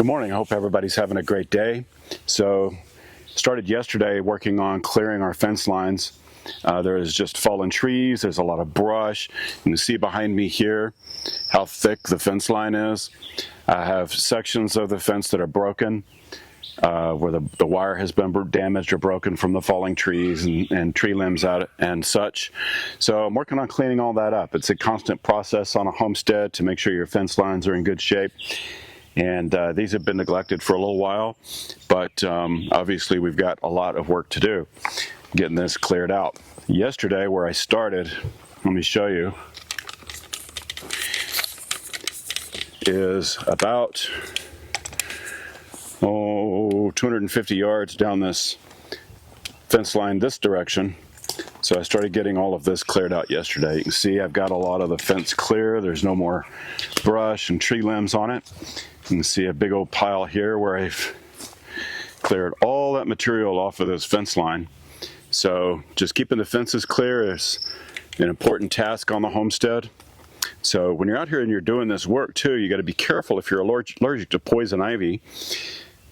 Good morning. I hope everybody's having a great day. So, started yesterday working on clearing our fence lines. There is just fallen trees. There's a lot of brush. You can see behind me here how thick the fence line is. I have sections of the fence that are broken, where the wire has been damaged or broken from the falling trees and tree limbs out and such. So I'm working on cleaning all that up. It's a constant process on a homestead to make sure your fence lines are in good shape. And these have been neglected for a little while, but obviously we've got a lot of work to do getting this cleared out. Yesterday, where I started, let me show you, is about 250 yards down this fence line this direction. So I started getting all of this cleared out yesterday. You can see I've got a lot of the fence clear. There's no more brush and tree limbs on it. You can see a big old pile here where I've cleared all that material off of this fence line. So just keeping the fences clear is an important task on the homestead. So when you're out here and you're doing this work too, you got to be careful if you're allergic to poison ivy.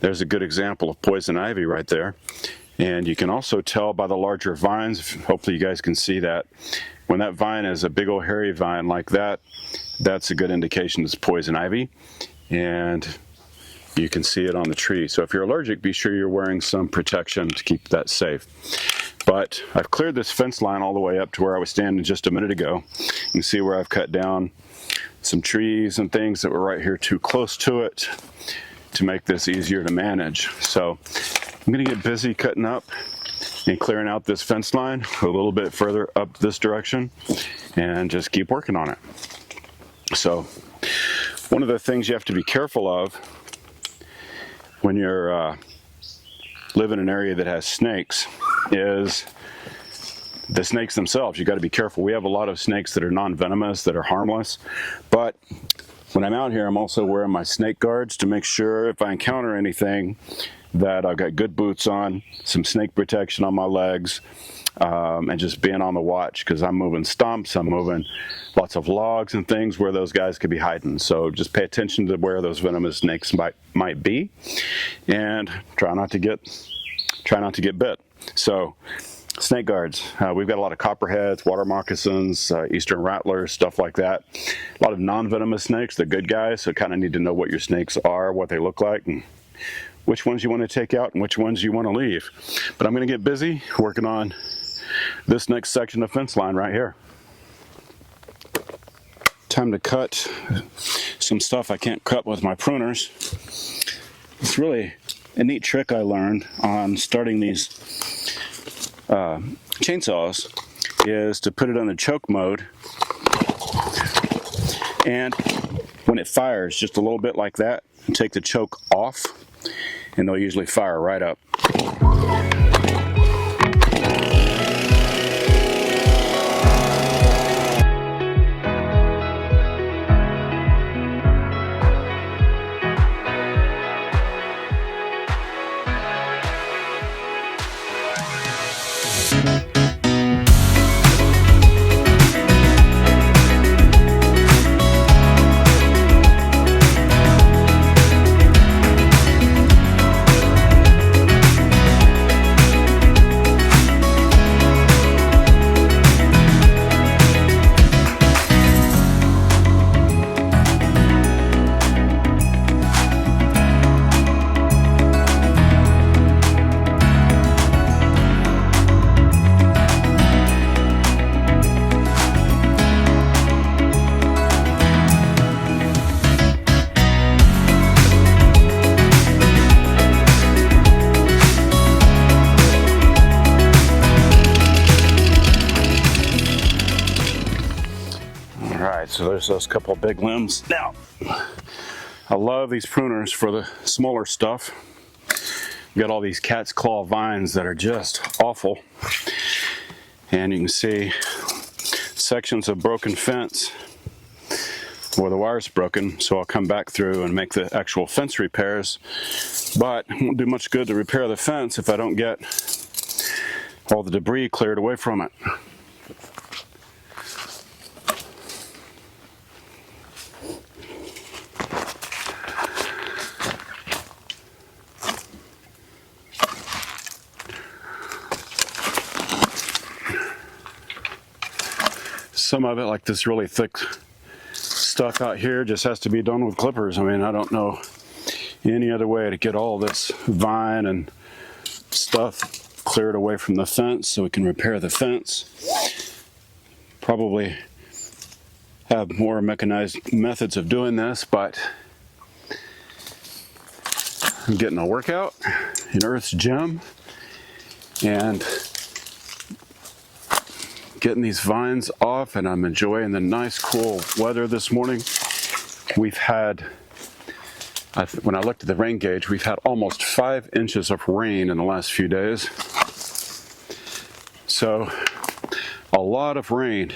There's a good example of poison ivy right there. And you can also tell by the larger vines, hopefully you guys can see that. When that vine is a big old hairy vine like that, that's a good indication it's poison ivy. And you can see it on the tree. So if you're allergic, be sure you're wearing some protection to keep that safe. But I've cleared this fence line all the way up to where I was standing just a minute ago. You can see where I've cut down some trees and things that were right here too close to it to make this easier to manage. So I'm going to get busy cutting up and clearing out this fence line a little bit further up this direction and just keep working on it. So one of the things you have to be careful of when you're live in an area that has snakes is the snakes themselves. You got to be careful. We have a lot of snakes that are non-venomous, that are harmless, but when I'm out here, I'm also wearing my snake guards to make sure if I encounter anything that I've got good boots on, some snake protection on my legs, and just being on the watch because I'm moving stumps, I'm moving lots of logs and things where those guys could be hiding. So just pay attention to where those venomous snakes might be, and try not to get bit. So snake guards, we've got a lot of copperheads, water moccasins, eastern rattlers, stuff like that. A lot of non-venomous snakes, the good guys, so kind of need to know what your snakes are, what they look like, and which ones you want to take out and which ones you want to leave. But I'm going to get busy working on this next section of fence line right here. Time to cut some stuff I can't cut with my pruners. It's really a neat trick I learned on starting these chainsaws is to put it on the choke mode, and when it fires just a little bit like that, take the choke off and they'll usually fire right up. So there's those couple big limbs. Now, I love these pruners for the smaller stuff. You got all these cat's claw vines that are just awful. And you can see sections of broken fence where the wire's broken. So I'll come back through and make the actual fence repairs. But it won't do much good to repair the fence if I don't get all the debris cleared away from it. some of it, like this really thick stuff out here, just has to be done with clippers. I mean, I don't know any other way to get all this vine and stuff cleared away from the fence so we can repair the fence. Probably have more mechanized methods of doing this, but I'm getting a workout in Earth's Gym and getting these vines off, and I'm enjoying the nice cool weather this morning. We've had, when I looked at the rain gauge, we've had almost 5 inches of rain in the last few days. So a lot of rain.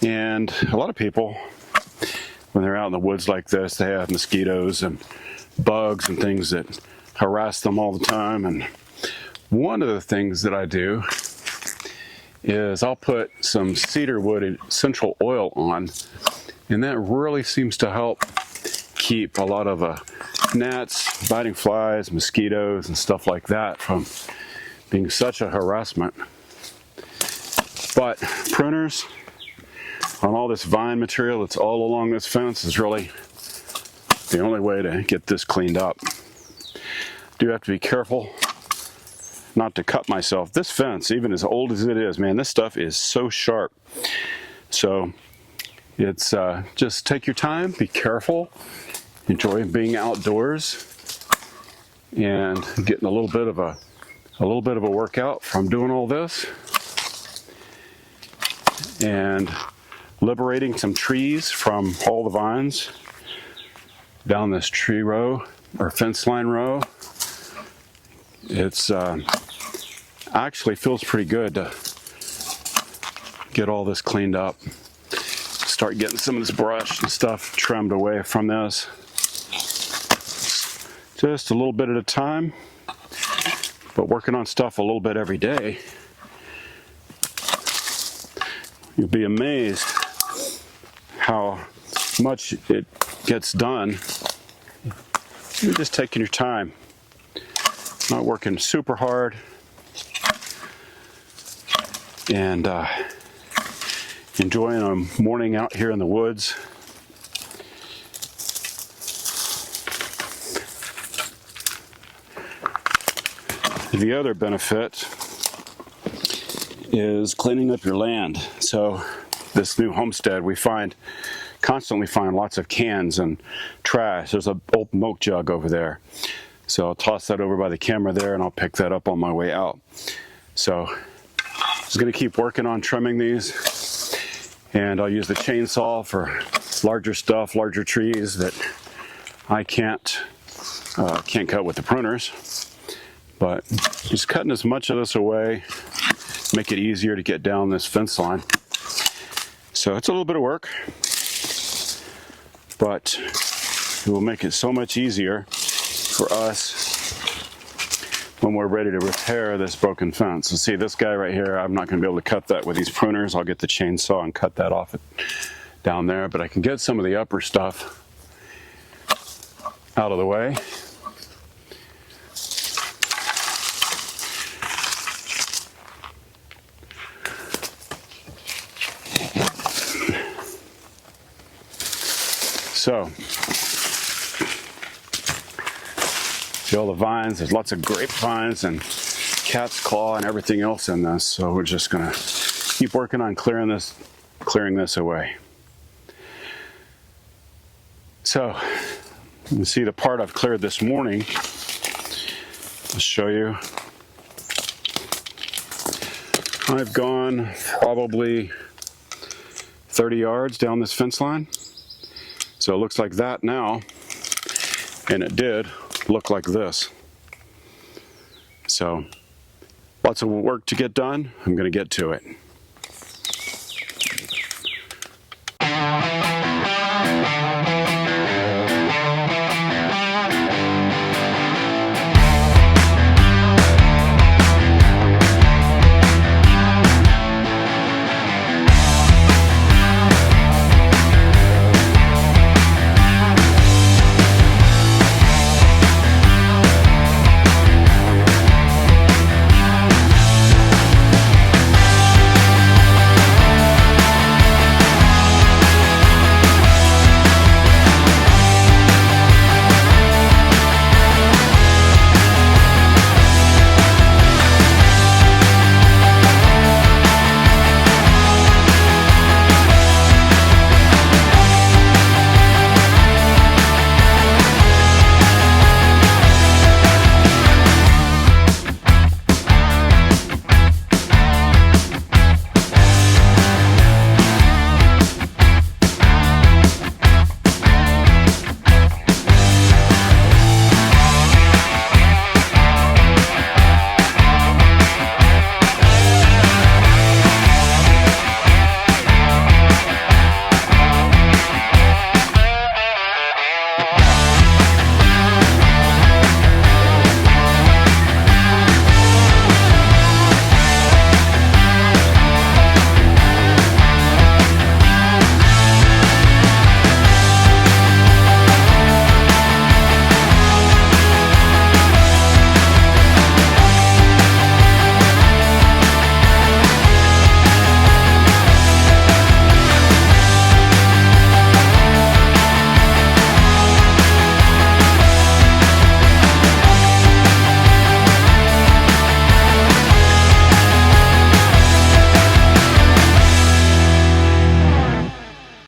And a lot of people, when they're out in the woods like this, they have mosquitoes and bugs and things that harass them all the time. And one of the things that I do is I'll put some cedar wood essential oil on, and that really seems to help keep a lot of gnats, biting flies, mosquitoes, and stuff like that from being such a harassment. But pruners on all this vine material that's all along this fence is really the only way to get this cleaned up. Do have to be careful not to cut myself. This fence, even as old as it is, man, this stuff is so sharp. So it's just take your time, be careful, enjoy being outdoors, and getting a little bit of a workout from doing all this, and liberating some trees from all the vines down this tree row or fence line row. It's actually feels pretty good to get all this cleaned up, start getting some of this brush and stuff trimmed away from this. Just a little bit at a time, but working on stuff a little bit every day. You'll be amazed how much it gets done. You're just taking your time, not working super hard, and enjoying a morning out here in the woods. The other benefit is cleaning up your land. So this new homestead, we constantly find lots of cans and trash. There's an old milk jug over there. So I'll toss that over by the camera there, and I'll pick that up on my way out. So I'm just gonna keep working on trimming these, and I'll use the chainsaw for larger stuff, larger trees that I can't cut with the pruners. But just cutting as much of this away, make it easier to get down this fence line. So it's a little bit of work, but it will make it so much easier for us when we're ready to repair this broken fence. So see, this guy right here, I'm not going to be able to cut that with these pruners. I'll get the chainsaw and cut that off down there, but I can get some of the upper stuff out of the way. So, see all the vines, there's lots of grapevines and cat's claw and everything else in this, so we're just gonna keep working on clearing this away. So, you can see the part I've cleared this morning. I'll show you. I've gone probably 30 yards down this fence line. So it looks like that now, and it did look like this. So lots of work to get done. I'm going to get to it.